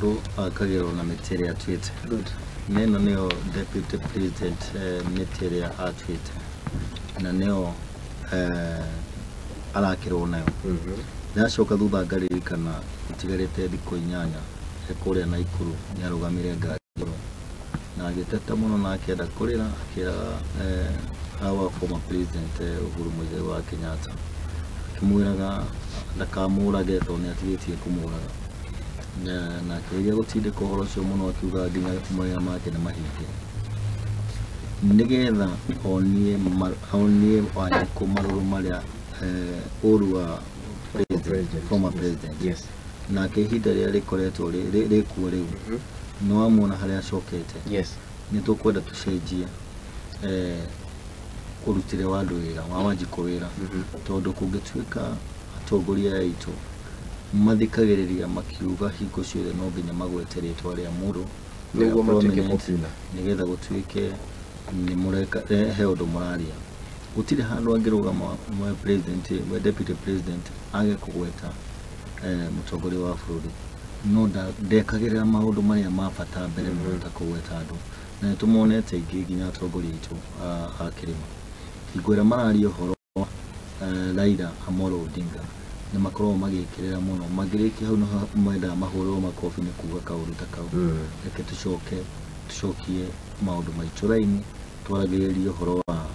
Mundu akagirwo na miti iria atuete. Good. Neno neo Deputy President miti iria atuete. Na neo arakirwo nayo. Ndacoka thutha ngaririkana itigarite thikũ 8 ekuria na ikuru ni arugamire ngari na agiteta muno na akienda kurira akira our former president Uhuru Muigai wa Kenyatta kimwiraga ndakamurage tone atigitie kumuraga na kiria gutindika uhoro ucio muno akiuga nginya moya make na mahinge nigetha onie wanye kumaruru maria urua former president. Yes. Na kehinda ria rikoretwo rikuo riu no amona haria acokete. Yes. Ni tukwenda tucenjie urutire wa andu wira wa Wanjiku wira tondu kungituika atongoria aitu mathikagiriria makiuga hingo ciothe no nginya magwete ritwa ria muru niguo matike popular nigetha gutuike ni mureka he undu muraria gutire handu angirugama mwe president mwe deputy president age kugweta mutongoria wa bururi no ndekagirira maundu maria mabata mbere muta kugweta andu na tumonete ingi nginya atongoria itu akirima igwera marario horo Raila Amolo Odinga na makorwo magikirira muno magiriki hau no mwenda mahoro makofi ni kuga kauru ta kau reke tucokie maundu maitu raini twaragiririo horo wa